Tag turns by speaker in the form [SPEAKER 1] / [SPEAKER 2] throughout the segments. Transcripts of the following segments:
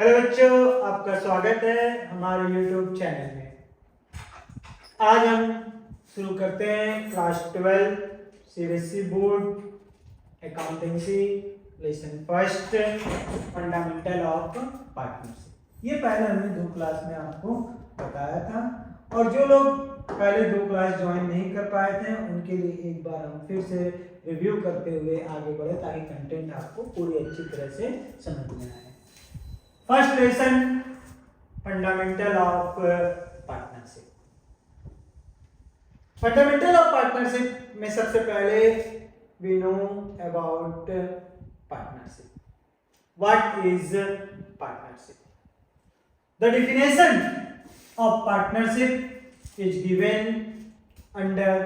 [SPEAKER 1] Hello बच्चों, आपका स्वागत है हमारे YouTube चैनल में। आज हम शुरू करते हैं class 12 CBSE board accountancy lesson first fundamental of partnership. ये पहले हमने 2 क्लास में आपको बताया था, और जो लोग पहले 2 क्लास ज्वाइन नहीं कर पाए थे उनके लिए एक बार हम फिर से रिव्यू करते हुए आगे बढ़े, ताकि कंटेंट आपको पूरी अच्छी तरह से समझ में आए। First lesson fundamental of partnership. Fundamental of partnership में सबसे पहले we know about partnership. What is partnership? The definition of partnership is given under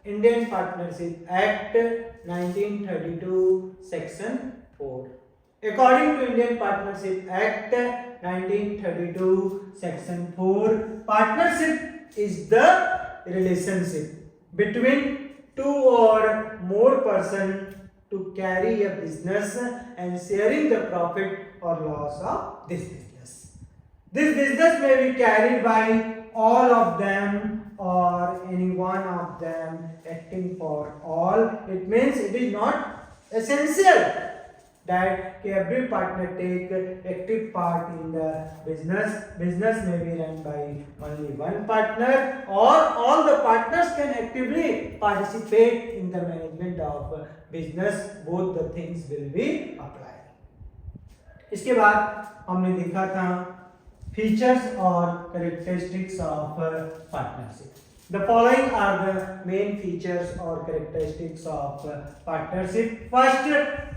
[SPEAKER 1] Indian partnership act 1932 section 4। According to Indian Partnership Act 1932 Section 4, partnership is the relationship between two or more persons to carry a business and sharing the profit or loss of this business. This business may be carried by all of them or any one of them acting for all. It means it is not essential that every partner take active part in the business. Business may be run by only one partner, or all the partners can actively participate in the management of business. Both the things will be applied. इसके बाद हमने देखा था features और characteristics of partnership. The following are the main features or characteristics of partnership. First,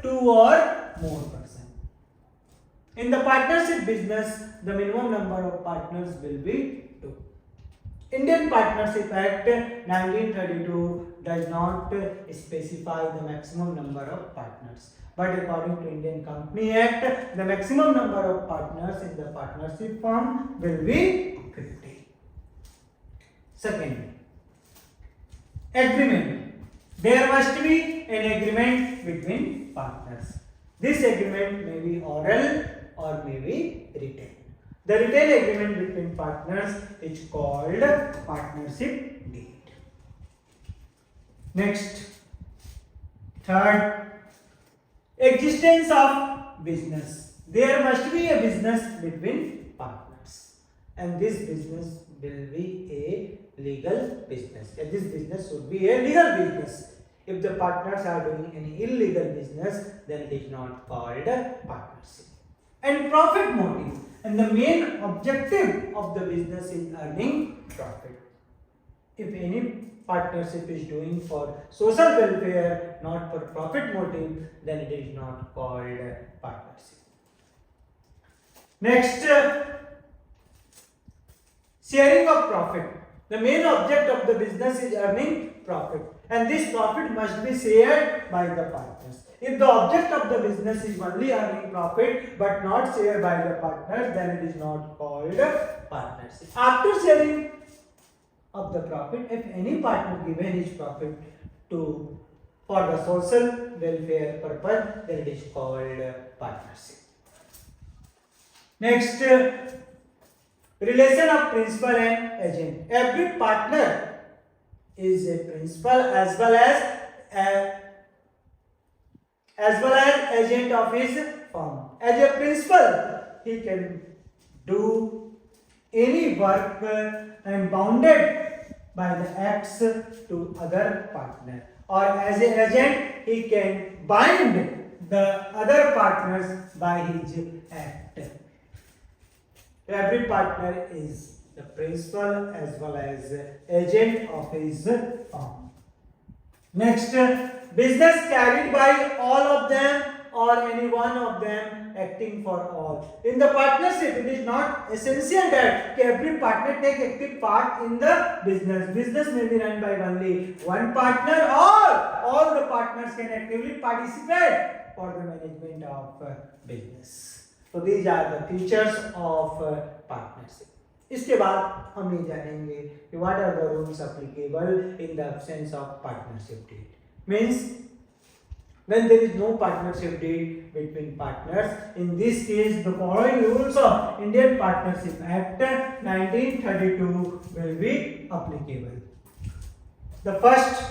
[SPEAKER 1] 2 or more persons. In the partnership business, the minimum number of partners will be 2. Indian Partnership Act 1932 does not specify the maximum number of partners, but according to Indian Company Act, the maximum number of partners in the partnership firm will be 50. Second, agreement. There must be an agreement between partners. This agreement may be oral or may be written. The written agreement between partners is called partnership deed. Next, third, existence of business. There must be a business between partners, and this business will be a legal business. This business should be a legal business. If the partners are doing any illegal business, then it is not called partnership. And profit motive, and the main objective of the business is earning profit. If any partnership is doing for social welfare, not for profit motive, then it is not called partnership. Next, sharing of profit. The main object of the business is earning profit, and this profit must be shared by the partners. If the object of the business is only earning profit but not shared by the partners, then it is not called partnership. After sharing of the profit, if any partner given his profit to for the social welfare purpose, then it is called partnership. Next, relation of principal and agent. Every partner is a principal as well as agent of his firm. As a principal, he can do any work and bounded by the acts to other partner, or as an agent he can bind the other partners by his act. Every partner is the principal as well as agent of his firm. Next, business carried by all of them or any one of them acting for all. In the partnership, it is not essential that every partner take active part in the business. Business may be run by only one partner, or all the partners can actively participate for the management of business. So these are the features of partnership. इसके बाद हम ये जानेंगे कि what are the rules applicable in the absence of partnership deed. Means when there is no partnership deed between partners. In this case, the following rules of Indian Partnership Act 1932 will be applicable. The first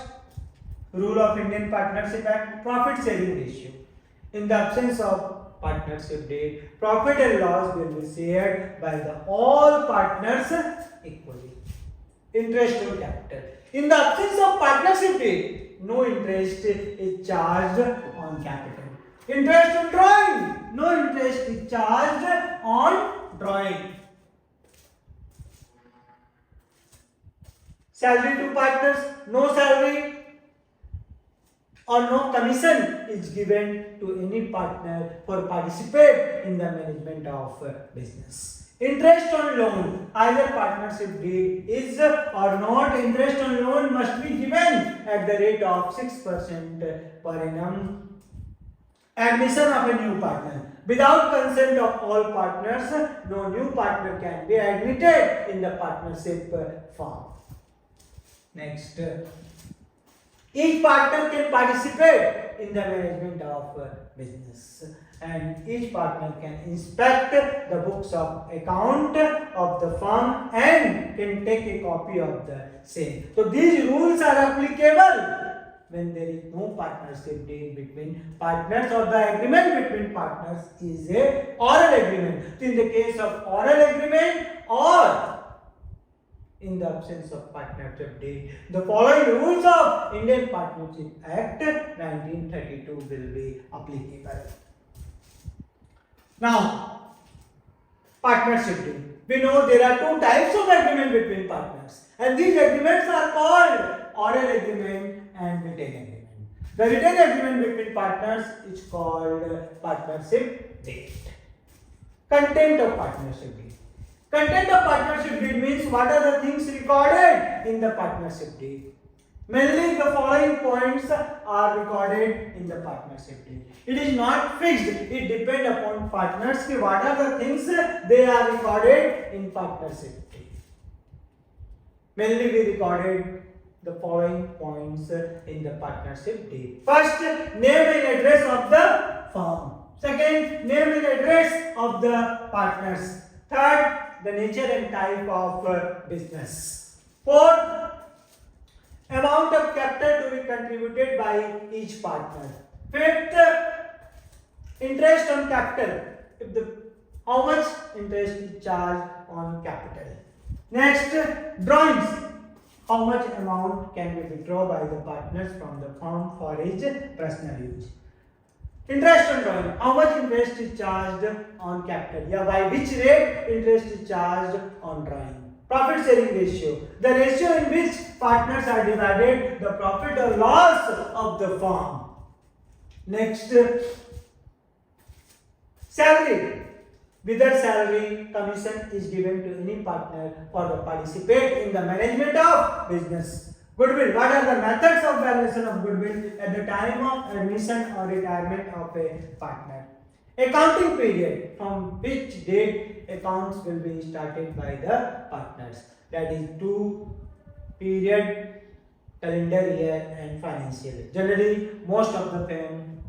[SPEAKER 1] rule of Indian Partnership Act, profit sharing ratio. In the absence of partnership deed, profit and loss will be shared by the all partners equally. Interest on capital. In the absence of partnership deed, no interest is charged on capital. Interest on drawing, no interest is charged on drawing. Salary to partners, no salary or no commission is given to any partner for participate in the management of business. Interest on loan, either partnership deed is or not, interest on loan must be given at the rate of 6% per annum. Admission of a new partner. Without consent of all partners, no new partner can be admitted in the partnership firm. Next, each partner can participate in the management of business, and each partner can inspect the books of account of the firm and can take a copy of the same. So these rules are applicable when there is no partnership deed between partners, or the agreement between partners is a oral agreement. So in the case of oral agreement or in the absence of partnership deed, the following rules of Indian Partnership Act 1932 will be applicable. Now, partnership deed. We know there are two types of agreement between partners, and these agreements are called oral agreement and written agreement. The written agreement between partners is called partnership deed. Content of partnership deed. Content of partnership deed means what are the things recorded in the partnership deed. Mainly the following points are recorded in the partnership deed. It is not fixed, it depends upon partners. What are the things they are recorded in partnership deed. Mainly we recorded the following points in the partnership deed. First, name and address of the firm. Second, name and address of the partners. Third, the nature and type of business. Fourth, amount of capital to be contributed by each partner. Fifth, interest on capital. How much interest is charged on capital. Next, drawings. How much amount can be withdrawn by the partners from the firm for his personal use. Interest on drawing. How much interest is charged on capital? By which rate interest is charged on drawing. Profit sharing ratio. The ratio in which partners are divided the profit or loss of the firm. Next, salary. Whether salary, commission is given to any partner for the participate in the management of business. Goodwill. What are the methods of valuation of goodwill at the time of admission or retirement of a partner? Accounting period. From which date accounts will be started by the partners. That is 2 period, calendar year and financial year. Generally, most of the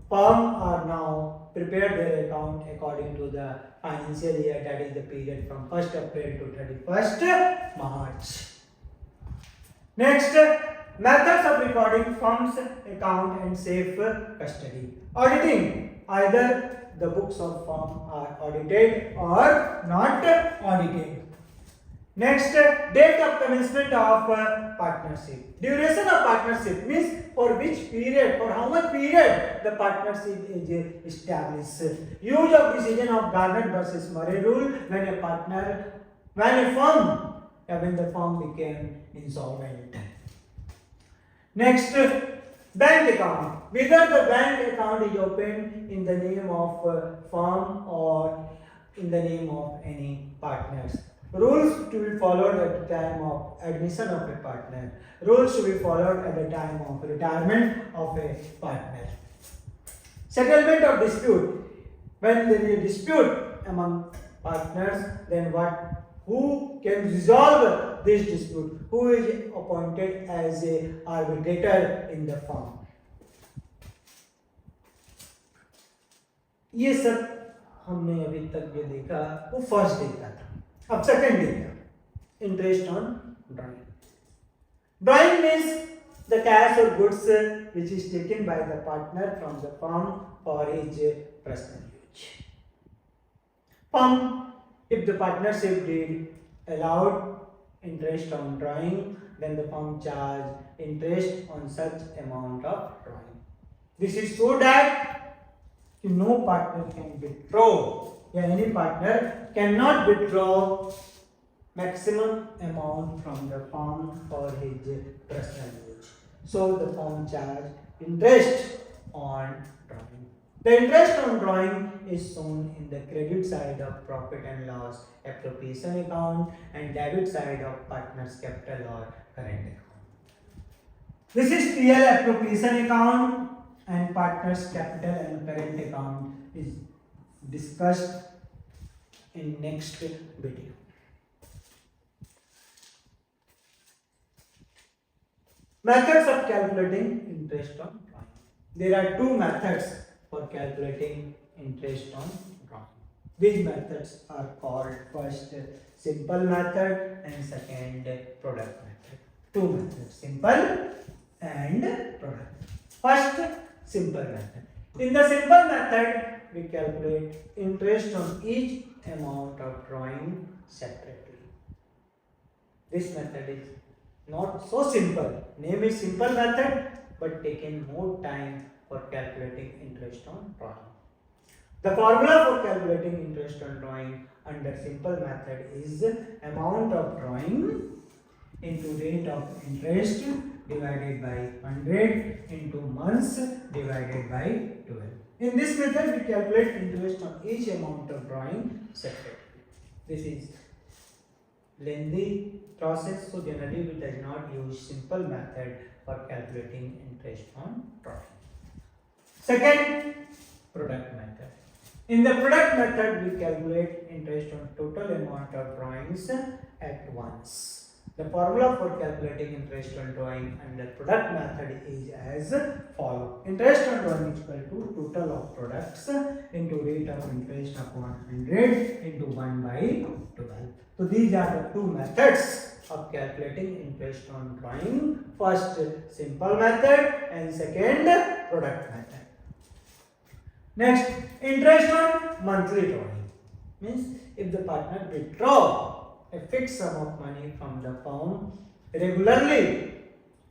[SPEAKER 1] firm are now prepare their account according to the financial year. That is the period from 1st April to 31st March. Next, methods of recording firm's account and safe custody. Auditing. Either the books of firm are audited or not audited. Next, date of commencement of partnership. Duration of partnership means for which period, for how much period the partnership is established. Use of decision of Garnett versus Murray rule when the firm became insolvent. Next, bank account. Whether the bank account is opened in the name of firm or in the name of any partners. Rules to be followed at the time of admission of a partner. Rules to be followed at the time of retirement of a partner. Settlement of dispute. When there is a dispute among partners, then who can resolve this dispute? Who is appointed as a arbitrator in the firm? ये सब हमने अभी तक जो देखा वो first day का था। अब सेकंड डे का interest on drawing. Drawing means the cash or goods which is taken by the partner from the firm for his personal use. Firm, if the partnership deed allowed interest on drawing, then the firm charge interest on such amount of drawing. This is so that no partner can withdraw, yeah, any partner cannot withdraw maximum amount from the firm for his personal use. So the firm charge interest on drawing. The interest on drawing is shown in the credit side of profit and loss appropriation account and debit side of partner's capital or current account. This is PL appropriation account and partner's capital and current account is discussed in next video. Methods of calculating interest on drawing. There are two methods for calculating interest on drawing. These methods are called first simple method and second product method. Two methods, simple and product. First, simple method. In the simple method, we calculate interest on each amount of drawing separately. This method is not so simple. Name is simple method, but taking more time for calculating interest on drawing. The formula for calculating interest on drawing under simple method is amount of drawing into rate of interest divided by 100 into months divided by 12. In this method, we calculate interest on each amount of drawing separately. This is lengthy process, so generally we does not use simple method for calculating interest on drawing. Second, product method. In the product method, we calculate interest on total amount of drawings at once. The formula for calculating interest on drawing under product method is as follows. Interest on drawing is equal to total of products into rate of interest upon 100 into 1 by 12. So these are the two methods of calculating interest on drawing. First, simple method and second, product method. Next, interest on monthly drawing. Means if the partner withdraw a fixed sum of money from the firm regularly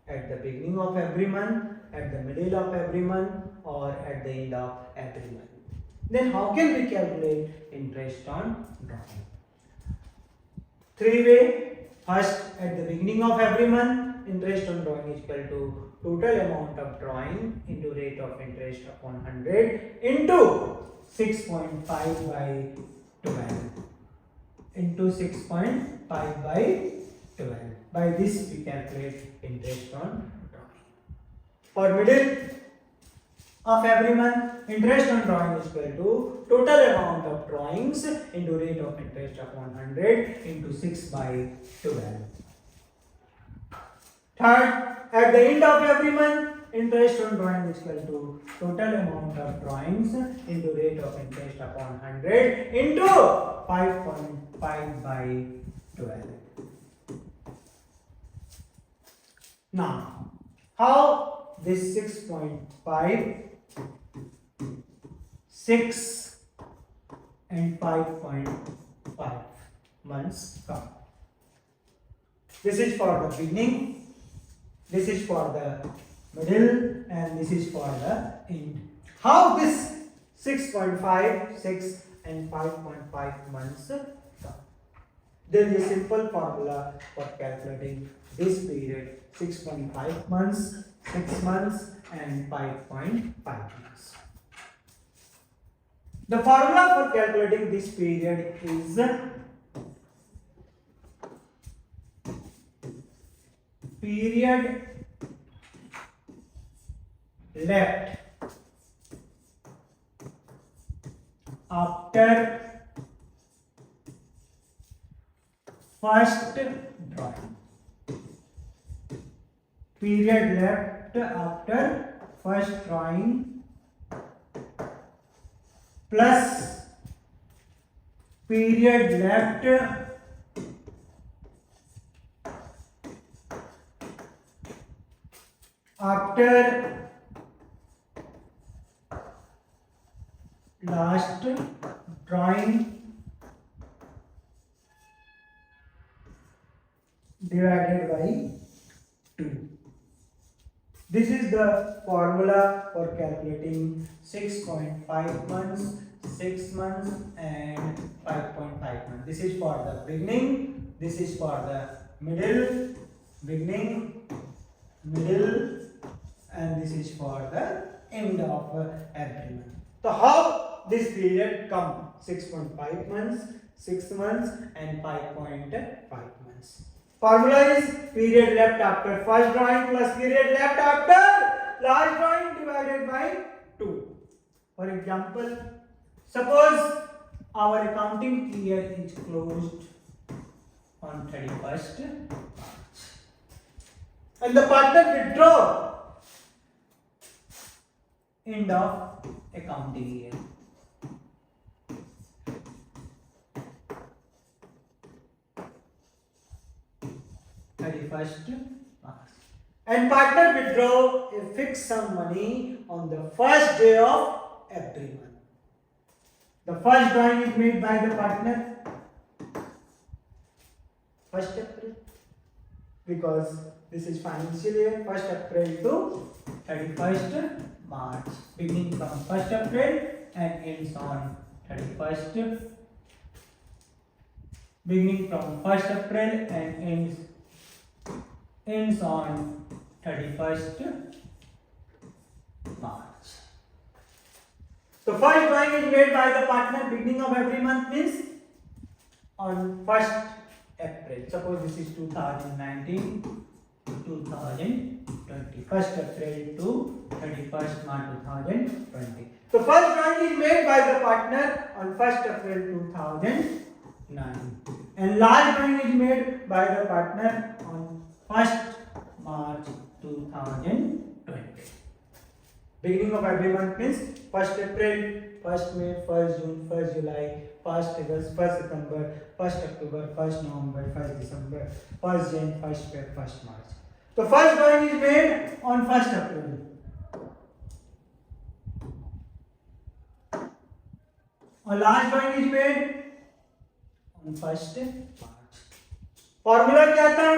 [SPEAKER 1] at the beginning of every month, at the middle of every month, or at the end of every month, then how can we calculate interest on drawing? Three way. First, at the beginning of every month, interest on drawing is equal to total amount of drawing into rate of interest upon 100 into 6.5 by 12 into 6.5 by 12. By this we calculate interest on drawing. For middle of every month, interest on drawing is equal to total amount of drawings into rate of interest upon 100 into 6 by 12. Third, at the end of every month, interest on drawing is equal to total amount of drawings into rate of interest upon 100 into 5.5 by 12. Now, how this 6.5, 6 and 5.5 months come? This is for the beginning, this is for the middle, and this is for the end. How this 6.5, 6 and 5.5 months come? There is a simple formula for calculating this period: 6.5 months, 6 months and 5.5 months. The formula for calculating this period is period left after first drawing. Period left after first drawing plus period left after last drawing divided by 2. This is the formula for calculating 6.5 months, 6 months and 5.5 months. This is for the beginning, this is for the middle, beginning, middle, and this is for the end of every month. So how this period come? 6.5 months, 6 months and 5.5 months. Formula is period left after first drawing plus period left after last drawing divided by 2. For example, suppose our accounting year is closed on 31st March and the partner withdraw end of accounting year. And partner withdraw a fixed sum money on the first day of every month. The first drawing is made by the partner 1st April, because this is financial year 1st April to 31st March, beginning from 1st April and ends on 31st. Beginning from 1st April and ends on 31st March. So first drawing is made by the partner beginning of every month means on 1st April. Suppose this is 2019 to 2020. 1st April to 31st March 2020. So first drawing is made by the partner on 1st April 2009. And last drawing is made by the partner on 1st March 2020. Beginning of every month means 1st April, 1st May, 1st June, 1st July, 1st August, 1st September, 1st October, 1st November, 1st December, 1st Jan, 1st Feb, 1st March. So first drawing is made on 1st April. और last drawing is made on 1st March. Formula क्या था?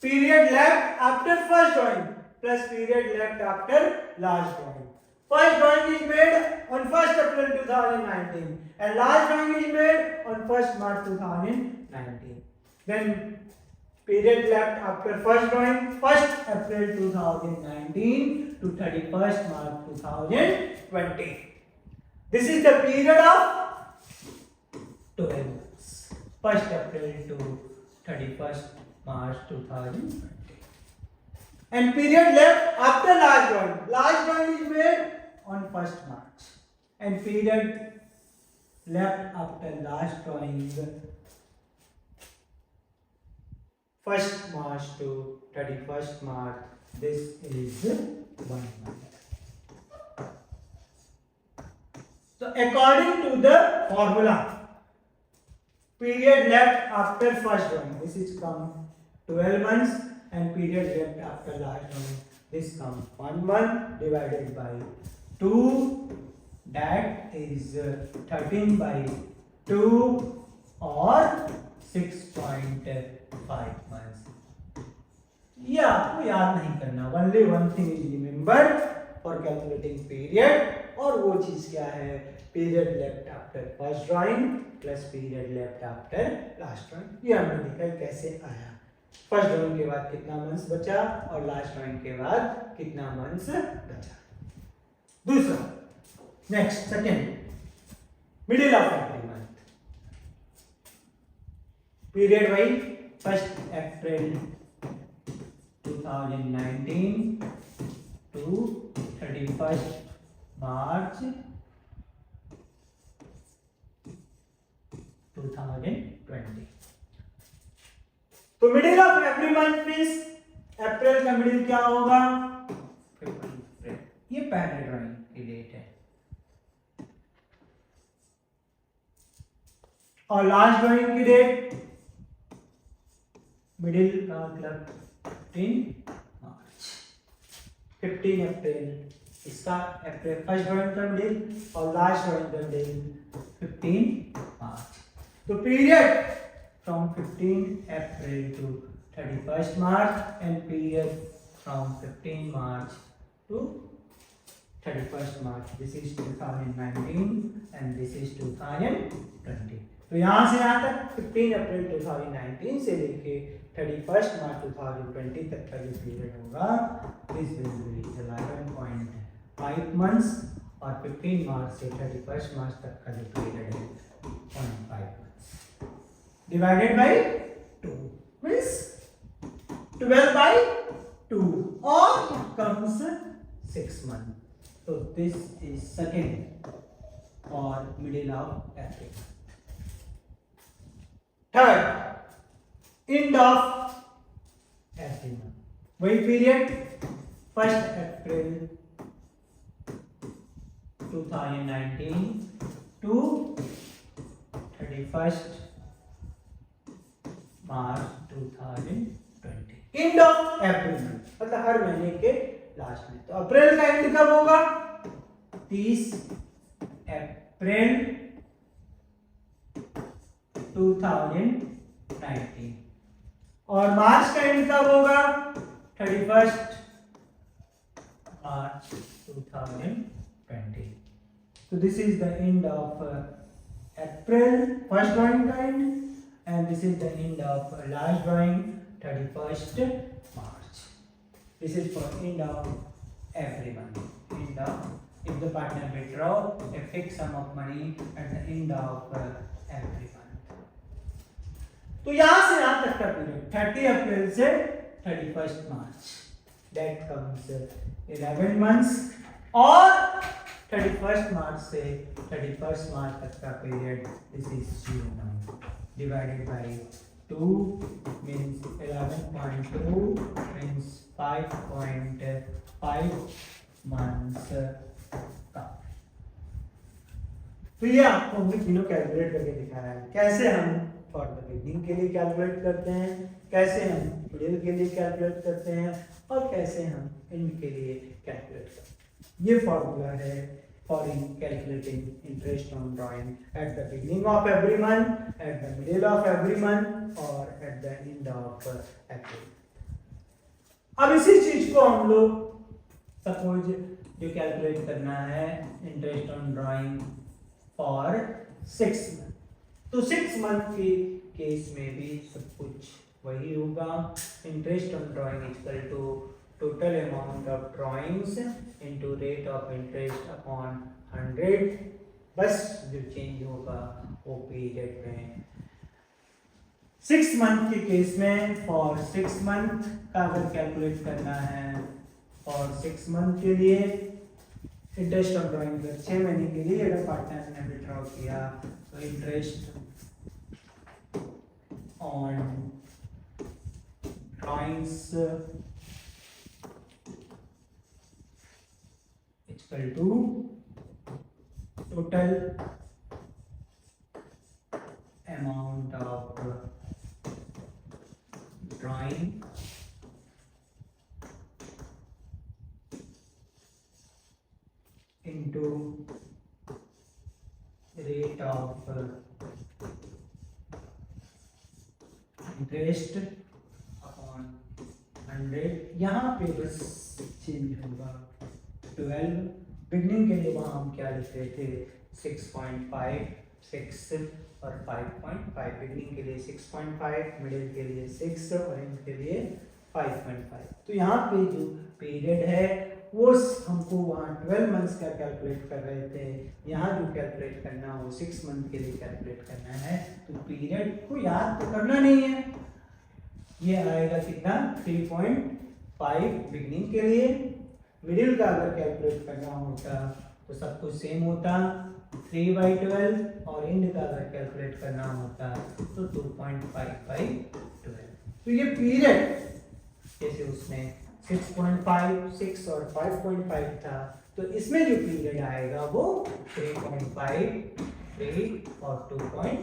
[SPEAKER 1] Period left after first drawing plus period left after last drawing. First drawing is made on 1st April 2019 and last drawing is made on 1st March 2019. Then period left after first drawing 1st April 2019 to 31st March 2020. This is the period of 12 months. 1st April to 31st March 2020. And period left after last drawing. Last drawing is made on 1st March. And period left after last drawing 1st March to 31st March. This is 1 month. So according to the formula, period left after first drawing, this is come 12 months, and period left after last drawing, this comes 1 month divided by 2, that is 13 by 2 or 6.5 months. ये आपको याद नहीं करना, only one thing is remember for calculating period, और वो चीज क्या है? Period left after first drawing plus period left after last drawing. ये हमने देखा कैसे आया. फर्स्ट ड्राइंग के बाद कितना मंथ्स बचा और लास्ट ड्राइंग के बाद कितना मंथ्स बचा. दूसरा, next second, middle of every month. Period wise 1st April 2019 to 31st March 2020. तो middle of every month means April का मिडिल क्या होगा? 15 अप्रैल. ये पहले ड्राइंग की डेट है. और लास्ट ड्राइंग की डेट मिडिल का मतलब 15 मार्च, 15 अप्रैल इसका अप्रैल फर्स्ट ड्राइंग का मिडिल और लास्ट ड्राइंग का मिडिल 15 मार्च। तो period from 15 April to 31st March and period from 15 March to 31st March. This is 2019 and this is 2020. तो यहाँ से यहाँ तक 15 अप्रैल 2019 से लेके 31st मार्च 2020 तक का जो पीरियड होगा दिस विल बी 11.5 मंथ्स और 15 मार्च से 31st मार्च तक का जो पीरियड है 0.5 months divided by 2 means 12 by 2 or it comes 6 months. So this is second or middle of April. Third, end of April. वही period 1st April 2019 to 31st March 2020. End of April मतलब हर महीने के last में। तो अप्रैल का and कब होगा? 30 अप्रैल 2019 और मार्च का एंड कब होगा? 31st मार्च 2020। तो this is the end of April first drawing का and and this is the end of last drawing 31st March. This is for end of every month. End of if the partner withdraw a fixed sum of money at the end of every month. तो यहाँ से यहाँ तक का period 30 अप्रैल से 31st March that comes 11 months और 31st मार्च से 31st मार्च तक का period this is 0 month divided by 2 means 11.2 means 5.5 months का। तो ये आपको हमने तीनों कैलकुलेट करके दिखाया है। कैसे हम फॉर द बिगनिंग के लिए कैलकुलेट करते हैं, कैसे हम मिडिल के लिए कैलकुलेट करते हैं और कैसे हम एंड के लिए कैलकुलेट करते हैं। ये फॉर्मूला है for in calculating interest on drawing at the beginning of every month, at the middle of every month or at the end of April. अब इसी चीज को हम लोग सपोज जो कैलकुलेट करना है interest on drawing for 6 month, तो 6 मंथ के केस में भी सब कुछ वही होगा। Interest on drawing equal to total amount of drawings into rate of interest upon 100। बस जो चेंज होगा वो पीरियड में 6 मंथ के केस में फॉर 6 मंथ का अगर कैलकुलेट करना है और 6 मंथ के लिए इंटरेस्ट ऑन ड्राइंग पर 6 महीने के लिए अगर पार्टनर ने विड्रॉ किया तो interest on drawings equal to total amount of drawing into rate of interest upon 100। यहाँ पे बस चेंज होगा 12। बिगनिंग के लिए वहाँ हम क्या लिख रहे थे 6.5, 6 और 5.5। बिगनिंग के लिए 6.5, मिडिल के लिए 6 और एंड के लिए 5.5। तो यहाँ पे जो पीरियड है वो हमको वहाँ 12 मंथ्स का कैलकुलेट कर रहे थे, यहाँ जो कैलकुलेट करना हो 6 मंथ के लिए कैलकुलेट करना है। तो पीरियड को याद तो करना नहीं है, ये आएगा कितना 3.5 बिगनिंग के लिए। मिडिल का अगर कैलकुलेट करना होता तो सब कुछ सेम होता 3/12 और एंड का अगर कैलकुलेट करना होता तो 2.5/12। तो ये पीरियड जैसे उसमें 6.5, 6 और 5.5 था, तो इसमें जो पीरियड आएगा वो 3.5 3 और 2.5।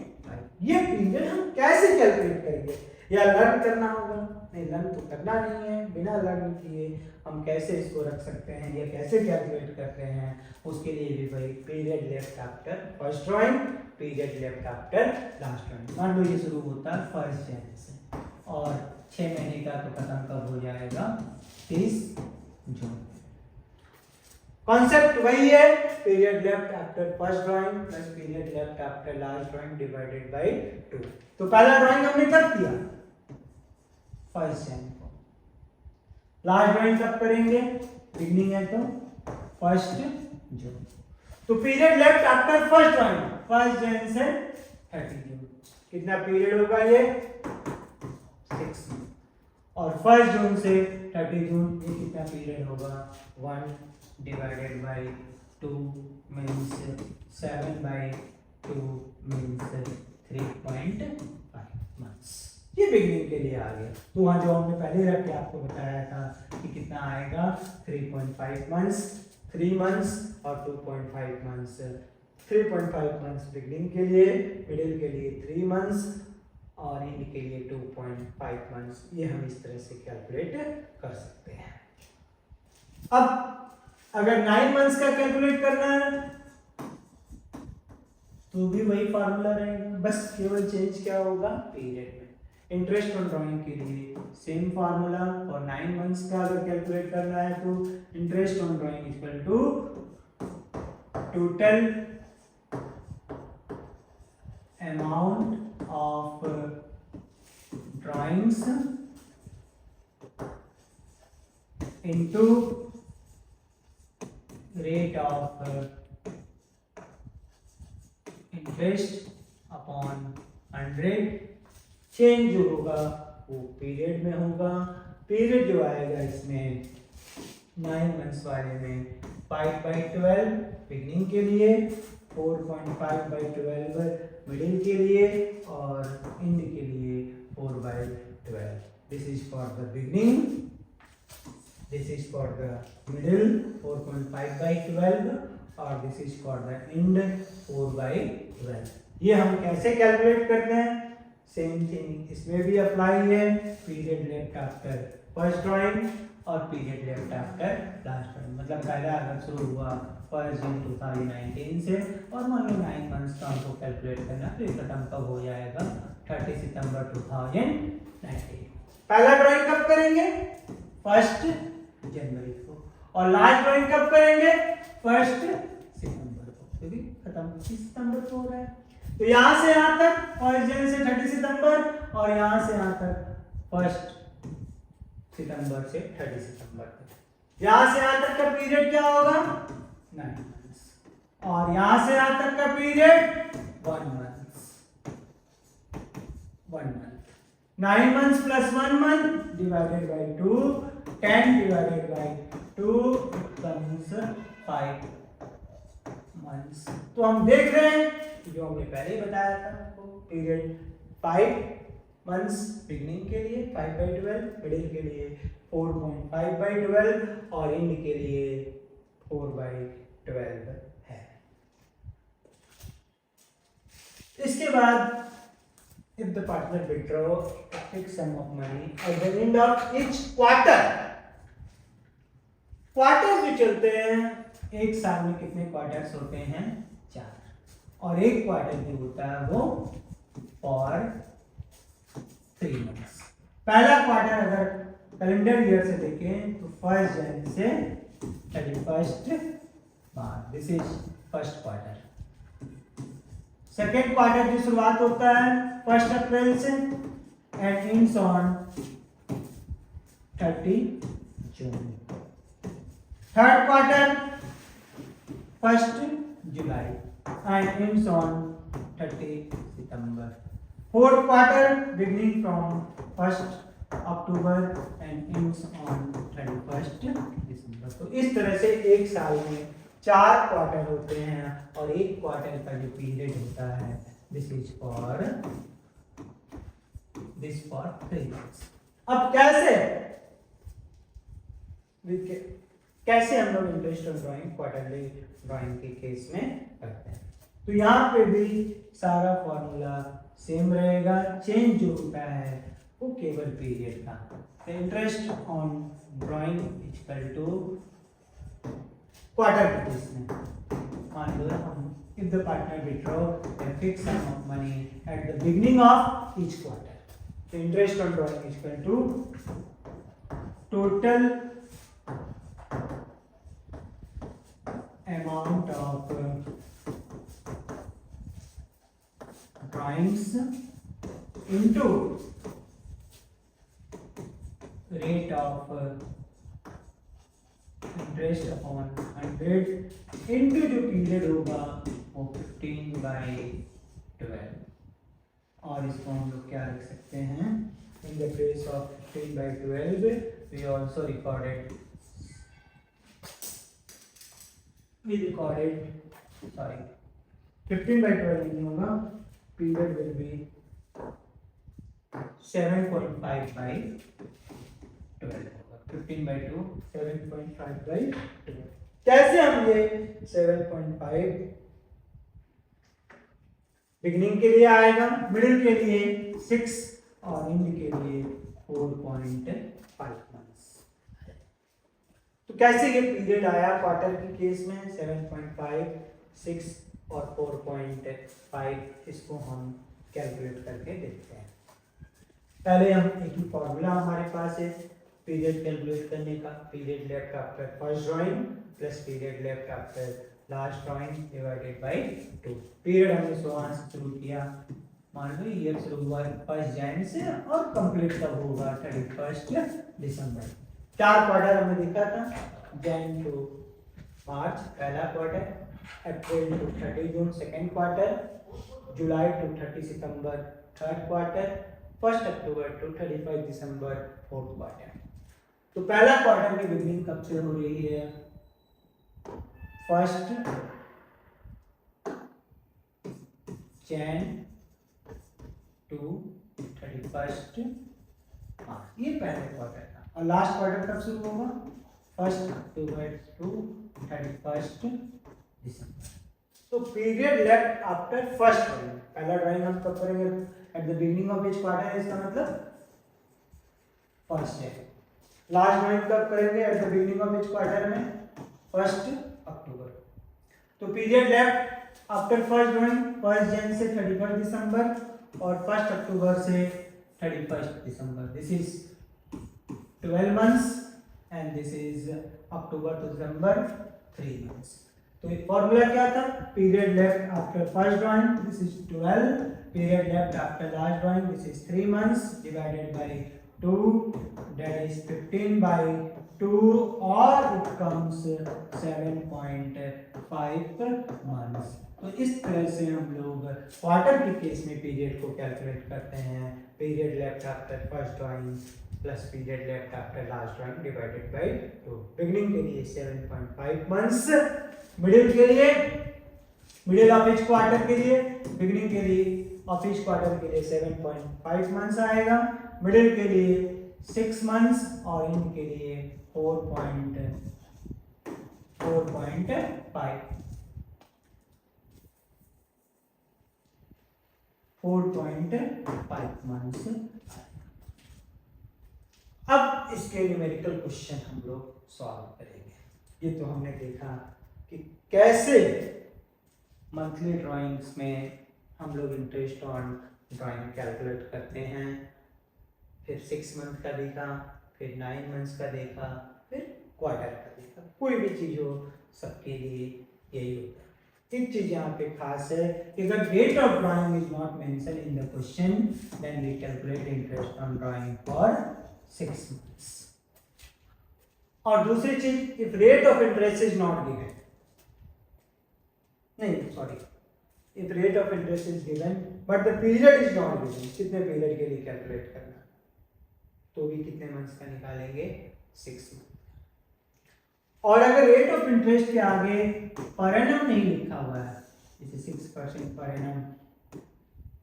[SPEAKER 1] ये पीरियड हम कैसे कैलकुलेट करेंगे? या लर्न करना होगा? नहीं, लर्न तो करना नहीं है। बिना लर्न किए हम कैसे इसको रख सकते हैं या कैसे कैलकुलेट करते हैं? उसके लिए भी भाई period left after first drawing, period left after last drawing. मान लो ये शुरू होता है 1 जनवरी से और 6 महीने का तो खत्म कब हो जाएगा? 30 जून। कॉन्सेप्ट वही है, period left after first drawing plus period left after last drawing divided by 2। तो पहला ड्राइंग हमने कब किया? 1 जनवरी को। लास्ट ड्राइंग कब करेंगे? बिगनिंग है तो 1 जून। तो period left after first drawing 1 जनवरी से 30 जून, कितना पीरियड होगा ये? 6। और 1 जून से 30 जून ये कितना पीरियड होगा? 1 divided by 2 means 7 by 2 means 3.5 months. ये बिगनिंग के लिए आ गया। तो वहाँ जो हमने पहले रख के आपको बताया था कि कितना आएगा? 3.5 मंथ्स, 3 मंथ्स और 2.5 मंथ्स। 3.5 मंथ्स बिगनिंग के लिए, मिडिल के लिए 3 मंथ्स और एंड के लिए 2.5 मंथ्स। ये हम इस तरह से कैलकुलेट कर सकते हैं। अब अगर 9 मंथ्स का कैलकुलेट करना है तो भी वही फार्मूला रहेगा, बस केवल चेंज क्या होगा? पीरियड में। इंटरेस्ट ऑन ड्राइंग के लिए सेम फार्मूला, और 9 मंथ्स का अगर कैलकुलेट करना है तो interest on drawing equal to total amount of drawings into rate of interest upon 100। Change जो होगा वो पीरियड में होगा। पीरियड जो आएगा इसमें 9 मंथ्स वाले में 5/12 बिगनिंग के लिए, 4.5/12 मिडिल के लिए और एंड के लिए 4/12। This is for the beginning, this is for the middle 4.5/12 और this is for the end 4/12। ये हम कैसे कैलकुलेट करते हैं? सेम थिंग इसमें भी अप्लाई है, period left after first drawing और period left after last drawing. मतलब पहला अगर शुरू हुआ 1 जून 2019 से और मान लो 9 मंथ्स का हमको कैलकुलेट करना, तो ये खत्म कब हो जाएगा? 30 सितंबर 2019। पहला ड्राइंग कब करेंगे? 1 जनवरी को। और लास्ट ड्राइंग कब करेंगे? 1 सितंबर को, क्योंकि खत्म 30 सितंबर को हो रहा है। तो यहां से यहां तक 1 जनवरी से 30 सितंबर और यहां से यहां तक 1 सितंबर से 30 सितंबर तक। यहां से यहां तक का पीरियड क्या होगा? 9 मंथ्स। और यहां से यहां तक का period 1 month. 1 month. 9 months plus 1 month divided by 2, 10 divided by 2 comes 5 months. तो हम देख रहे हैं जो हमने पहले ही बताया था आपको, पीरियड 5 मंथ्स बिगनिंग के लिए 5/12, मिडिल के लिए 4.5/12 और एंड के लिए 4/12 है। इसके बाद if the partner withdraw a fixed sum of money at the end of each quarter, quarter जो चलते हैं, एक साल में कितने क्वार्टर्स होते हैं? 4। और एक क्वार्टर जो होता है वो फॉर 3 मंथ्स। पहला क्वार्टर अगर कैलेंडर ईयर से देखें तो 1 जनवरी से 31 March, this is first quarter. Second quarter की शुरुआत होता है 1 अप्रैल से and ends on 30 June. Third quarter 1 July and ends on 30 September. Fourth quarter beginning from 1st October and ends on 31st December. तो इस तरह से एक साल में 4 क्वार्टर होते हैं और एक क्वार्टर का जो पीरियड होता है दिस इज फॉर 3 months. अब कैसे हम लोग interest on drawing quarterly drawing के केस में करते हैं? तो यहाँ पे भी सारा फॉर्मूला सेम रहेगा, चेंज जो होता है वो केवल पीरियड का। Interest on drawing equal to quarter के केस में मान लो हम if the partner withdraw a fixed sum of money at the beginning of each quarter, the interest on drawing is equal to total amount of drawings into rate of interest upon 100 into जो period होगा वो 15/12, और इसको हम लोग क्या लिख सकते हैं, in the place of 15/12 we also recorded sorry 15/12 नहीं होगा, पीरियड विल बी 7.5/12, 15/2 7.5/12। कैसे हम ये 7.5 बिगिनिंग के लिए आएगा, मिडिल के लिए 6 और एंड के लिए 4.5 मंथ्स। तो कैसे ये पीरियड आया क्वार्टर के केस में 7.5, 6 और 4.5, इसको हम कैलकुलेट करके देखते हैं। पहले हम एक ही फॉर्मूला हमारे पास है पीरियड कैलकुलेट करने का, period left after first drawing plus period left after last drawing divided by 2। Period हमने 16 से शुरू किया, मान लो ईयर शुरू हुआ 1 जनवरी से और कंप्लीट कब होगा 31 दिसंबर। 4 क्वार्टर हमने देखा था, जन टू मार्च पहला quarter, April to 30 June second quarter, July to 30 सितंबर थर्ड क्वार्टर, 1 अक्टूबर टू 31 दिसंबर फोर्थ क्वार्टर। तो पहला क्वार्टर की बिगनिंग कब से हो रही है, 1 जनवरी टू 31 मार्च, ये पहले क्वार्टर था। और लास्ट क्वार्टर कब शुरू होगा, 1 अक्टूबर टू 31 दिसंबर। तो period left after first drawing, पहला ड्राइंग हम कब करेंगे, at the beginning of each quarter, इसका मतलब फर्स्ट है। लास्ट ड्राइंग कब करेंगे, at the beginning of each quarter में 1 अक्टूबर। तो period left after first drawing 1 जनवरी से 31 दिसंबर और 1 अक्टूबर से 31 दिसंबर। This is 12 months and this is October to December 3 months. तो एक फॉर्मूला क्या था, period left after first drawing this is 12, period left after last drawing this is 3 months divided by 2, that is 15/2 और it comes 7.5 months। तो इस तरह से हम लोग क्वार्टर के केस में पीरियड को कैलकुलेट करते हैं, period left after first drawing plus period left after last drawing divided by 2। Beginning के लिए 7.5 मंथ्स, मिडिल के लिए, मिडिल ऑफ ईच क्वार्टर के लिए, बिगिनिंग के लिए ऑफ ईच क्वार्टर के लिए 7.5 मंथ्स आएगा, मिडिल के लिए 6 मंथ्स और एंड के लिए 4.5 मंथ्स। अब इसके न्यूमेरिकल क्वेश्चन हम लोग सॉल्व करेंगे। ये तो हमने देखा कि कैसे मंथली ड्राइंग्स में हम लोग इंटरेस्ट ऑन ड्राइंग कैलकुलेट करते हैं, फिर 6 मंथ का देखा, फिर 9 मंथ्स का देखा, फिर क्वार्टर का देखा। कोई भी चीज़ हो सबके लिए यही होता है। एक चीज़ यहाँ पे खास है कि अगर date of drawing is not mention in the question then we calculate interest on drawing for 6 months. और दूसरी चीज, if rate of interest is not given, नहीं sorry, if rate of interest is given but the period is not given, कितने period के लिए calculate करना, तो भी कितने मंथ्स का निकालेंगे, 6 मंथ। और अगर रेट ऑफ इंटरेस्ट के आगे पर एनम नहीं लिखा हुआ है, जैसे 6% पर एनम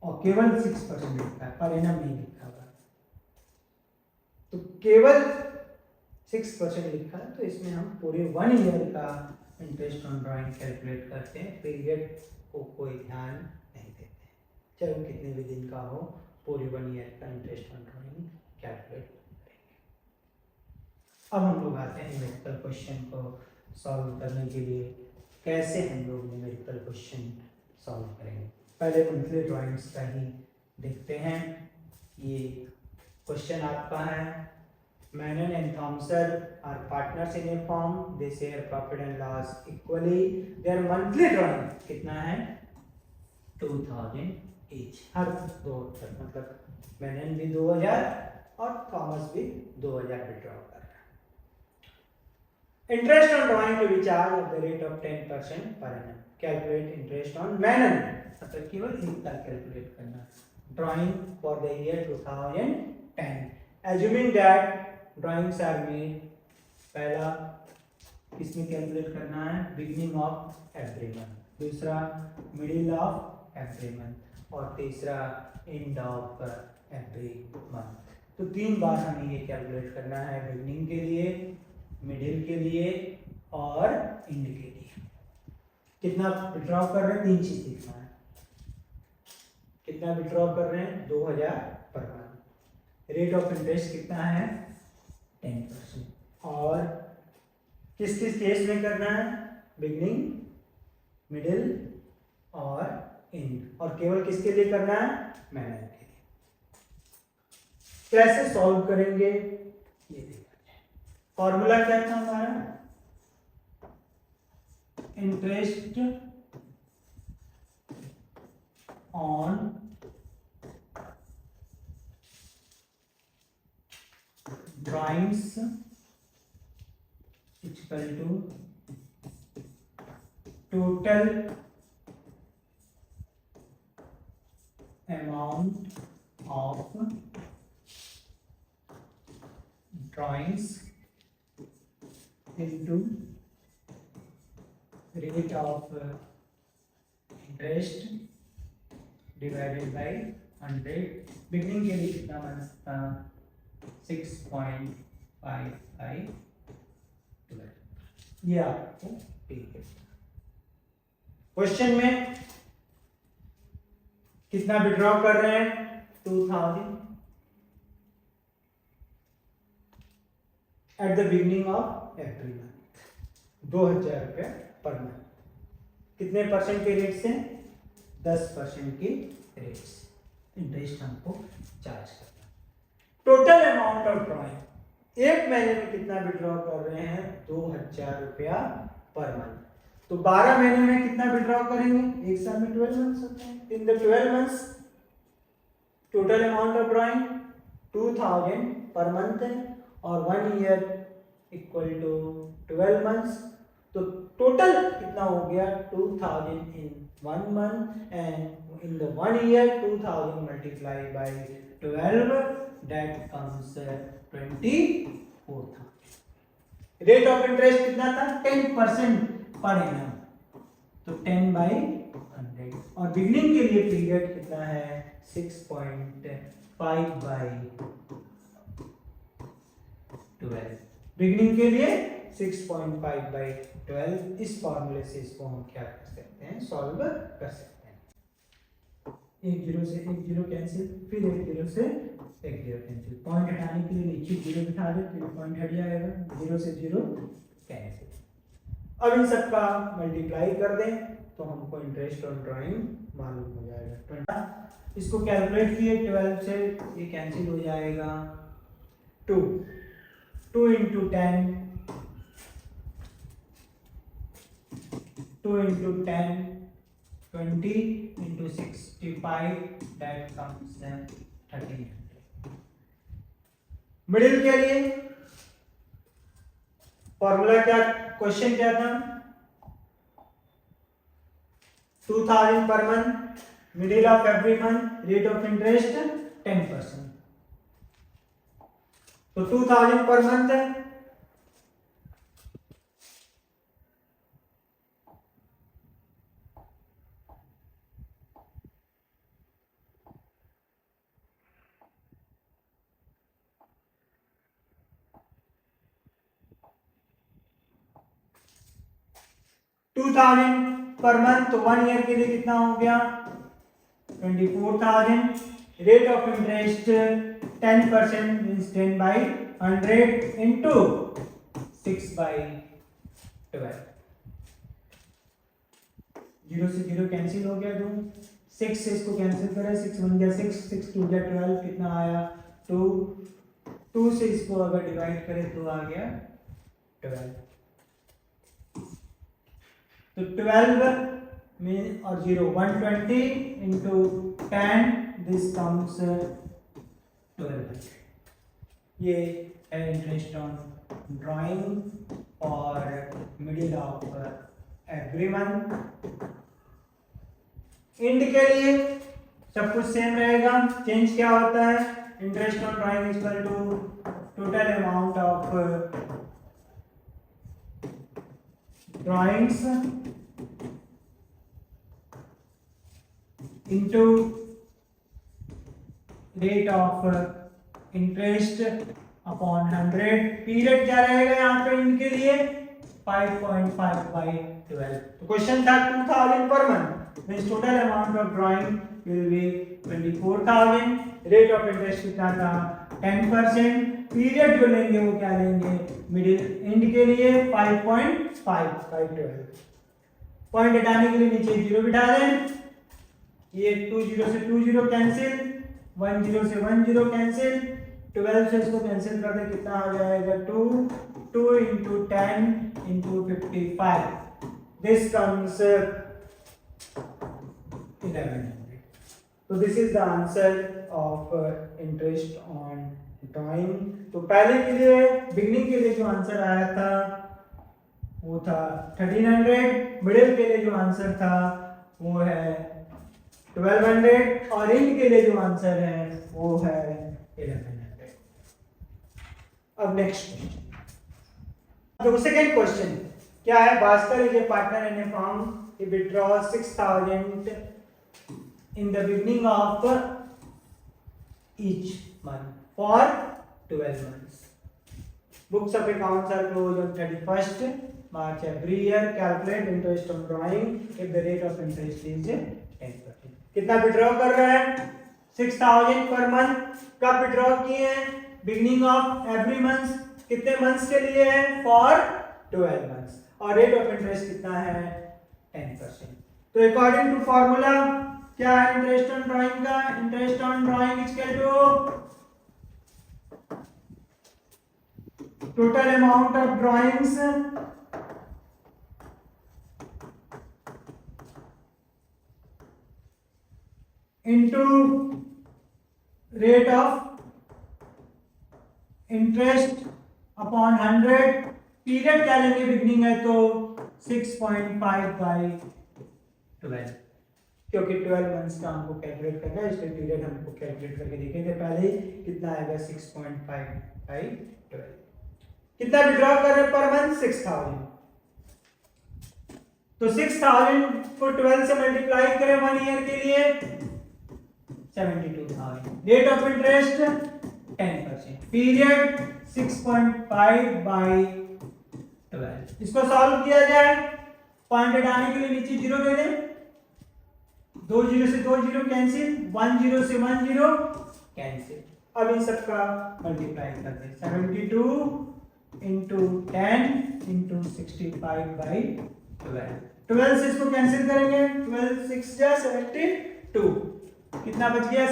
[SPEAKER 1] और केवल 6% लिखा है, पर एनम नहीं लिखा हुआ है, तो केवल 6% लिखा है, तो इसमें हम पूरे 1 ईयर का इंटरेस्ट ऑन ड्राइंग कैलकुलेट करते हैं, पीरियड को कोई ध्यान नहीं देते हैं, चाहे वो कितने भी दिन का हो, पूरी 1 ईयर का इंटरेस्ट ऑन ड्राइंग कैलकुलेट करेंगे। अब हम लोग आते हैं न्यूमेरिकल क्वेश्चन को सॉल्व करने के लिए। कैसे हम लोग न्यूमेरिकल क्वेश्चन सॉल्व करेंगे, पहले मंथली ड्राइंग्स का ही देखते हैं। ये क्वेश्चन आपका है, Menon and Thomson are partners in a firm. They share profit and loss equally. Their monthly drawing कितना है 2000 each, हर दो मतलब Menon भी 2000 और थॉमस भी 2000 विड्रॉ कर रहा है। Interest on drawing to be charge at the rate of 10% per annum. Calculate interest on Menon, मतलब केवल एक का कैलकुलेट करना। Drawing for the year 2010, assuming that drawings are made. पहला किसमें कैलकुलेट करना है, बिगिनिंग ऑफ एवरी मंथ, दूसरा मिडिल ऑफ एवरी मंथ और तीसरा एंड ऑफ एवरी मंथ। तो 3 बार हमें ये कैलकुलेट करना है, बिगिनिंग के लिए, मिडिल के लिए और एंड के लिए। कितना विड्रॉ कर रहे हैं, 3 चीज दिखना है। कितना विड्रॉ कर रहे हैं, 2000 per month. Rate of interest कितना है, 10%। और किस किस केस में करना है, बिगनिंग, मिडिल और एंड, और केवल किसके लिए करना है, मैनर के लिए। कैसे सॉल्व करेंगे ये देखा जाए। फॉर्मूला क्या था हमारा, interest on drawings equal to total amount of drawings into rate of interest divided by 100। Beginning के लिए कितना बन सकता, 6.5512। ये आपको क्वेश्चन में कितना विड्रॉ कर रहे हैं, 2000 eight the beginning of every month, 2000 रुपये पर मंथ। कितने परसेंट के रेट से, 10% के रेट से इंटरेस्ट हमको चार्ज करना। टोटल अमाउंट ऑफ ड्रॉइंग, एक महीने में कितना विड्रॉ कर रहे हैं, 2000 रुपया पर मंथ। तो 12 महीने में कितना विड्रॉ करेंगे, एक साल में 12 मंथ्स होते हैं। In the 12 months total amount of drawing 2000 per month है, और 1 ईयर इक्वल टू 12 मंथ्स। तो टोटल कितना हो गया, 2000 इन 1 month and in the 1 year 2000 multiply by 12, that comes 24,000। Rate of interest कितना था, 10% पर एनम, तो 10/100। और बिगनिंग के लिए पीरियड कितना है, 6.5/12। बिगनिंग के लिए 6.5/12। इस फॉर्मूले से इसको हम क्या कर सकते हैं, सॉल्व कर सकते हैं। 1 0 से 1 0 कैंसिल, फिर 1 0 से 1 0 कैंसिल। पॉइंट हटाने के लिए नीचे 0 बिठा दे, फिर पॉइंट हट जाएगा, 0 से 0 कैंसिल। अब इन सबका मल्टीप्लाई कर दें तो हमको इंटरेस्ट ऑन ड्राइंग मालूम हो जाएगा। इसको कैलकुलेट किए, 12 से ये कैंसिल हो जाएगा, 2 into 10, 2 into 10, 20 into 65, that comes 1300। Middle के लिए फॉर्मूला क्या, क्वेश्चन क्या था, 2000 per month, middle of every month, rate of interest 10%। तो 2000 पर मंथ है, 2000 पर मंथ, तो 1 ईयर के लिए कितना हो गया 24,000. Rate of interest 10% means 10/100 into 6/12. 0 से 0 कैंसिल हो गया, 2 6 से इसको कैंसिल करें, 6 1 गया 6, 6 2 गया 12, कितना आया 2. 2 से इसको अगर डिवाइड करें तो आ गया 12. तो 12 में और 0 120 इंटू 10 दिस कम्स 1200. ये है इंटरेस्ट ऑन ड्राइंग और middle of every month. End के लिए सब कुछ सेम रहेगा, चेंज क्या होता है, interest on drawing equal to total amount of drawings into rate of interest upon 100. Period क्या रहेगा यहाँ पे इनके लिए 5.5/12. तो क्वेश्चन था 2000 per month means total amount of drawing will be 24,000. Rate of interest कितना था 10%. पीरियड जो लेंगे वो क्या लेंगे मिडिल एंड के लिए 5.5/12. पॉइंट हटाने के लिए नीचे 0 बिठा दें. ये 20 से 20 कैंसिल, 10 से 10 कैंसिल, 12 से इसको कैंसिल कर दे, कितना आ जाएगा 2 into 10 into 55. This comes 1100. So this is the answer of interest on drawing. तो पहले के लिए बिगनिंग के लिए जो आंसर आया था वो था 1300. मिडिल के लिए जो आंसर था वो है 1200 और एंड के लिए जो आंसर है वो है 1100. अब नेक्स्ट क्वेश्चन. तो सेकंड क्वेश्चन क्या है, Bhaskar is a partner in A firm, he withdraws 6,000 in the beginning of each month for 12 months. Books of accounts are closed on 31st March every year. Calculate interest on drawing if the rate of interest is 10%. कितना withdraw कर रहा है 6,000 per month. कब withdraw किए हैं beginning of every month. कितने months के लिए है फॉर 12 मंथ्स. और रेट ऑफ इंटरेस्ट कितना है 10%. तो अकॉर्डिंग टू फॉर्मूला क्या है इंटरेस्ट ऑन ड्राइंग का, interest on drawing equal to total amount of drawings into rate of interest upon 100. Period क्या लेंगे बिगनिंग है तो 6.5/12 क्योंकि 12 मंथ्स का हमको कैलकुलेट करना है, इसलिए पीरियड हमको कैलकुलेट करके देखेंगे पहले कितना आएगा 6.5/12. कितना विड्रॉ कर रहे पर मंथ 6,000. तो 6,000 को 12 से मल्टीप्लाई करें 1 ईयर के लिए 72,000. Rate of interest 10%. पीरियड 6.5/12. इसको सॉल्व किया जाए, पॉइंट हटाने के लिए नीचे 0 दे दें, 20 से 20 कैंसिल, 10 से 10 कैंसिल. अब इन सब का मल्टीप्लाई कर दें 72 into 10 into 65/12. 12 से इसको कैंसिल करेंगे, 12 6 जा 72. कितना बच गया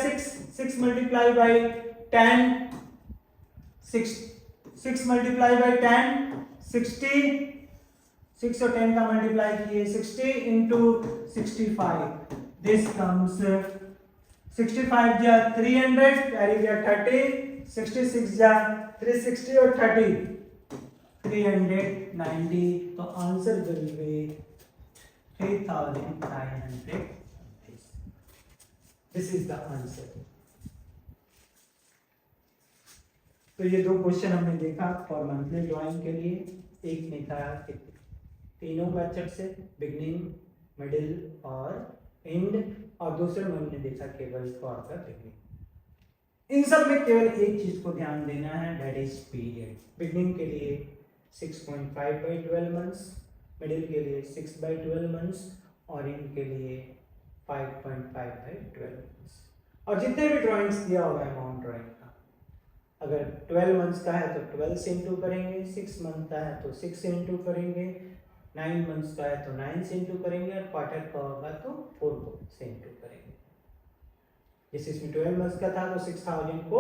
[SPEAKER 1] 6 मल्टीप्लाई बाई 10, 6 मल्टीप्लाई बाई 10 60. 6 और 10 का मल्टीप्लाई किए 60 into 65. दिस कम्स 65 जा 300 कैरी जा 30, 66 जा 360 और 30 390. तो answer will be 3,900. This is the answer. तो ये दो क्वेश्चन हमने देखा फॉर मंथली ड्राइंग के लिए. एक में था तीनों मेथड से बिगनिंग, मिडिल और एंड, और दूसरे में हमने देखा केवल फॉर द बिगनिंग. इन सब में केवल एक चीज को ध्यान देना है, दैट इज पीरियड. बिगनिंग के लिए 6.5/12 मंथ्स, मिडिल के लिए 6/12 मंथ्स और इनके लिए 5.5/12 मंथ्स। और जितने भी ड्राइंग्स दिया होगा अमाउंट ड्राइंग का, अगर 12 मंथ्स का है तो 12 से इंटू करेंगे, 6 मंथ का है तो 6 से इंटू करेंगे, 9 मंथ्स का है तो 9 से इंटू करेंगे और क्वार्टर का होगा तो 4 से इंटू करेंगे। जैसे इसमें 12 मंथ्स का था तो 6000 को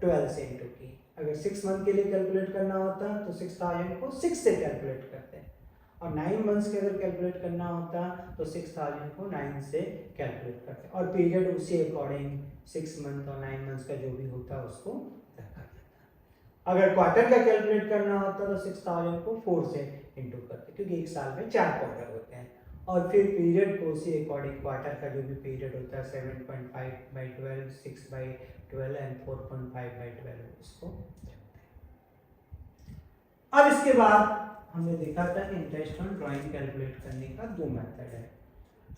[SPEAKER 1] 12 से इंटू की। अगर 6 मंथ के लिए कैलकुलेट करना होता तो 6000 को 6 से कैलकुलेट करते हैं, और 9 मंथ्स के अगर कैलकुलेट करना होता तो 6000 को 9 से कैलकुलेट करते हैं, और पीरियड उसी अकॉर्डिंग 6 मंथ और 9 मंथ्स का जो भी होता है उसको रखा जाता है। अगर क्वार्टर का कैलकुलेट करना होता तो 6000 को 4 से इंटू करते, क्योंकि एक साल में 4 क्वार्टर होते हैं, और फिर पीरियड को उसी अकॉर्डिंग क्वार्टर का जो भी पीरियड होता है 7.5/12, 6/12 एंड 4.5/12 उसको रखते हैं। अब इसके बाद हमने देखा था कि इंटरेस्ट ऑन ड्राइंग कैलकुलेट करने का 2 मेथड है,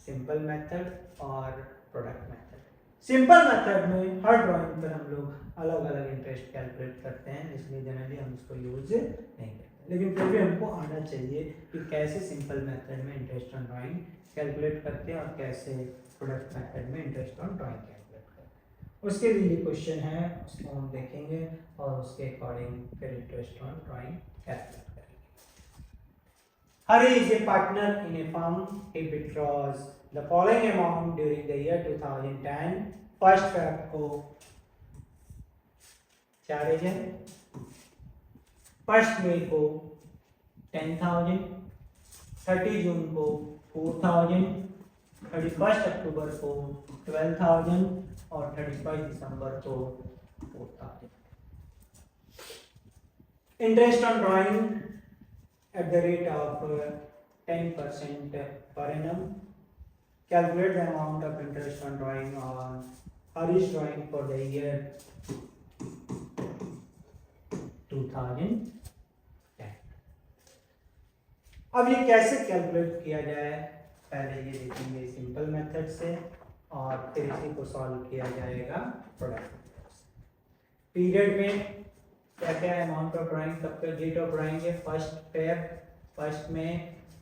[SPEAKER 1] सिंपल मेथड और प्रोडक्ट मेथड। सिंपल मेथड में हर ड्राइंग पर हम लोग अलग अलग इंटरेस्ट कैलकुलेट करते हैं, इसलिए जनरली हम इसको यूज नहीं करते, लेकिन फिर भी हमको आना चाहिए कि कैसे सिंपल मेथड में इंटरेस्ट ऑन ड्राइंग कैलकुलेट करते हैं और कैसे प्रोडक्ट मेथड में इंटरेस्ट ऑन ड्राइंग कैलकुलेट करते हैं। उसके लिए क्वेश्चन है, उसको हम देखेंगे और उसके अकॉर्डिंग फिर इंटरेस्ट ऑन ड्राइंग कैलकुलेट करेंगे। Hari is a partner in a firm. He withdraws the following amount during the year 2010. First Feb को 4000, फर्स्ट मई को 10,000, 30 जून को 4,000, 31 अक्टूबर को 12,000 और 31 दिसंबर को 4,000। Interest on drawing at the rate of 10% per annum. Calculate the amount of interest on drawing on Harish drawing for the year 2010. अब ये कैसे calculate किया जाए, पहले ये देखेंगे सिंपल मेथड से और फिर इसी को सॉल्व किया जाएगा प्रोडक्ट मेथड से। पीरियड में क्या क्या अमाउंट ऑफ ड्राइंग, कब का डेट ऑफ ड्राइंग है, 1 फेब, 1 मई,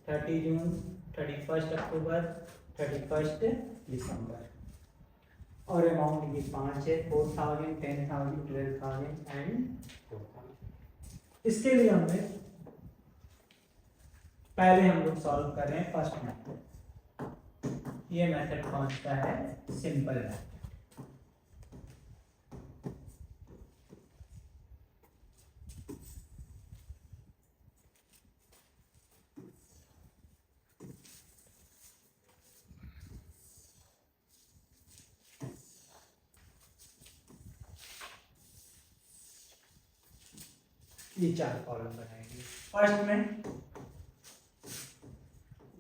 [SPEAKER 1] 30 जून, 31 अक्टूबर, 31 दिसंबर, और अमाउंट ये 5 है, 4,000, 10,000, 12,000 एंड 4,000। इसके लिए हमने पहले हम लोग सॉल्व कर रहे हैं फर्स्ट मेथड। ये मेथड कौन सा है, सिंपल मेथड। ये 4 कॉलम बनाएंगे। फर्स्ट में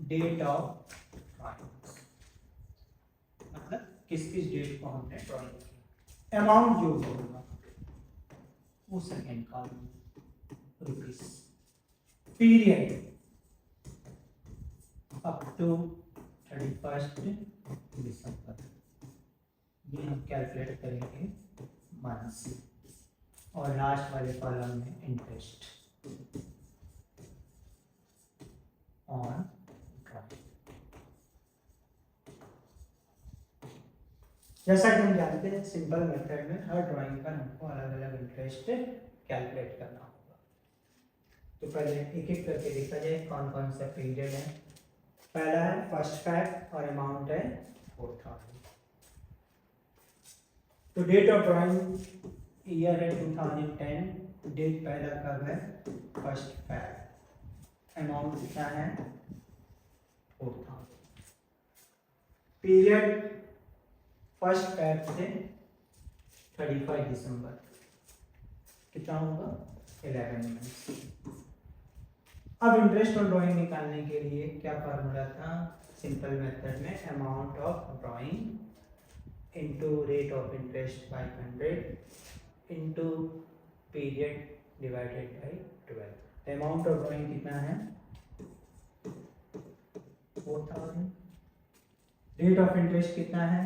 [SPEAKER 1] डेट ऑफ ड्राइंग, मतलब किस किस डेट को हमने ड्राइंग किया, अमाउंट जो होगा वो second column rupees, period up to 31 दिसंबर, ये हम कैलकुलेट करेंगे मंथ्स, और लास्ट वाले कॉलम में इंटरेस्ट ऑन ड्राइंग। जैसा कि हम जानते हैं सिंपल मेथड में हर ड्राइंग पर हमको अलग अलग इंटरेस्ट कैलकुलेट करना होगा। तो पहले एक एक करके देखा जाए कौन कौन सा पीरियड है। पहला है फर्स्ट फैब और अमाउंट है 4,000। तो डेट ऑफ ड्राइंग ईयर है 2010, डेट पहला कब है, फर्स्ट फैब, अमाउंट कितना है 4,000, पीरियड फर्स्ट फैब से 31 दिसंबर, कितना होगा 11 मंथ्स। अब इंटरेस्ट ऑन ड्राइंग निकालने के लिए क्या फार्मूला था, सिंपल मेथड में amount of drawing into rate of interest 500 into period divided by 12। Amount of drawing कितना है 4,000, रेट ऑफ इंटरेस्ट कितना है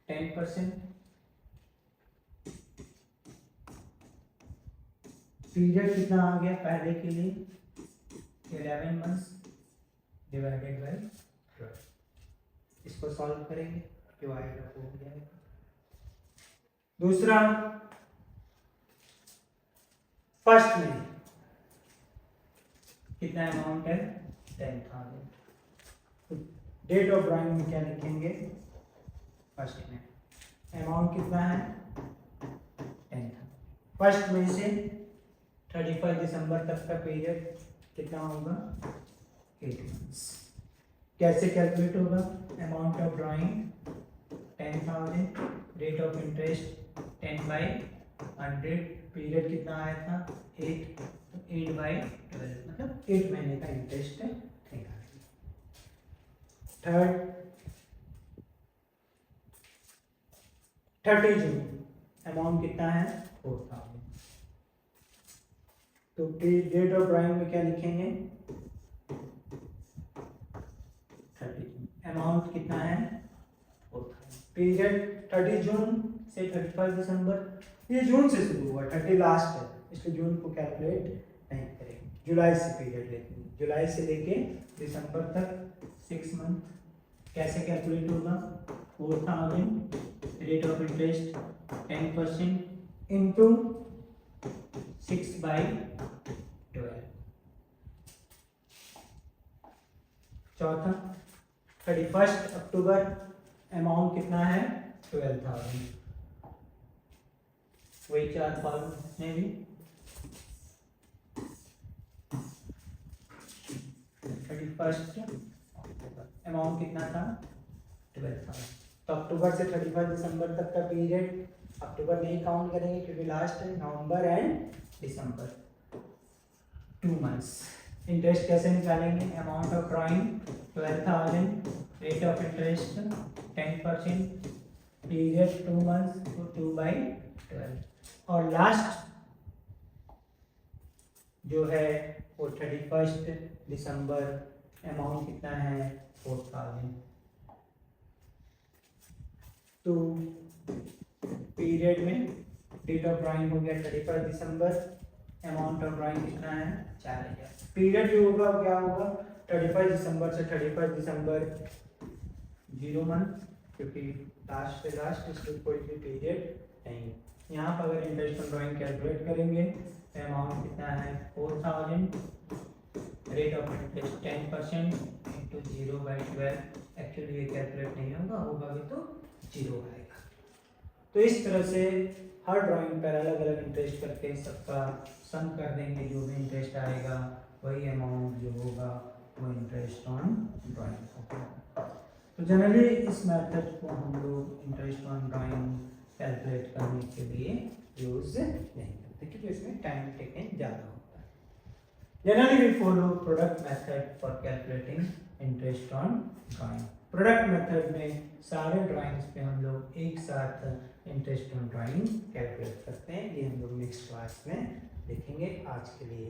[SPEAKER 1] 10%, पीरियड कितना आ गया पहले के लिए 11 मंथ्स डिवाइडेड बाय 12, इसको सॉल्व करेंगे जो आएगा वो हो जाएगा। दूसरा फर्स्ट में कितना अमाउंट है 10,000। डेट ऑफ ड्राइंग में क्या लिखेंगे फर्स्ट में अमाउंट कितना है 10,000। फर्स्ट में से 31 दिसंबर तक का पीरियड कितना होगा 8 मंथ्स। कैसे कैलकुलेट होगा amount of drawing 10,000, rate of interest 10/100, period कितना आया था 8, तो 8/12 मतलब 8 महीने का इंटरेस्ट है। थर्ड 30 जून अमाउंट कितना है 4,000, तो डेट ऑफ ड्राइंग में क्या लिखेंगे 30 जून, अमाउंट कितना है 4,000, पीरियड 30 जून से 31 दिसंबर, ये जून से शुरू हुआ 30 लास्ट है इसलिए जून को कैलकुलेट नहीं करेंगे, जुलाई से पीरियड लेते हैं, जुलाई से लेके दिसंबर तक 6 मंथ। कैसे कैलकुलेट होगा 4,000, रेट ऑफ इंटरेस्ट 10% इंटू 6/12। चौथा 31 अक्टूबर अमाउंट कितना है 12,000, वही 4 कॉलम में भी 31 अमाउंट कितना था 12,000, तो अक्टूबर से 31 दिसंबर तक का पीरियड, अक्टूबर नहीं काउंट करेंगे क्योंकि लास्ट है, नवंबर एंड दिसंबर 2 मंथ्स। इंटरेस्ट कैसे निकालेंगे amount of drawing 12,000, rate of interest 10%, period 2 months तो 2/12, और लास्ट जो है वो 31 दिसंबर अमाउंट कितना है 4,000, तो पीरियड में डेट ऑफ ड्राइंग हो गया 31 दिसंबर, अमाउंट ऑफ ड्राइंग कितना है 4,000, पीरियड जो होगा क्या होगा 31 दिसंबर से 31 दिसंबर 0 मंथ क्योंकि लास्ट से लास्ट इसमें कोई भी पीरियड नहीं। यहाँ पर अगर इंटरेस्ट ऑन ड्राइंग कैलकुलेट करेंगे तो अमाउंट कितना है 4,000, rate of interest 10% into 0/12, actually ये कैलकुलेट नहीं होगा भी तो 0 आएगा। तो इस तरह से हर ड्राइंग पर अलग अलग इंटरेस्ट करके सबका सम कर देंगे, जो भी इंटरेस्ट आएगा वही अमाउंट जो होगा वो इंटरेस्ट ऑन ड्राइंग होगा। तो जनरली इस मेथड को हम लोग इंटरेस्ट ऑन ड्राइंग कैलकुलेट करने के लिए यूज नहीं करते क्योंकि इसमें टाइम टेकन ज़्यादा होता है। Generally we follow product method for calculating interest on drawing. Product method में सारे ड्राइंग्स पे हम लोग एक साथ इंटरेस्ट ऑन ड्राइंग कैलकुलेट करते हैं, ये हम लोग नेक्स्ट क्लास में देखेंगे। आज के लिए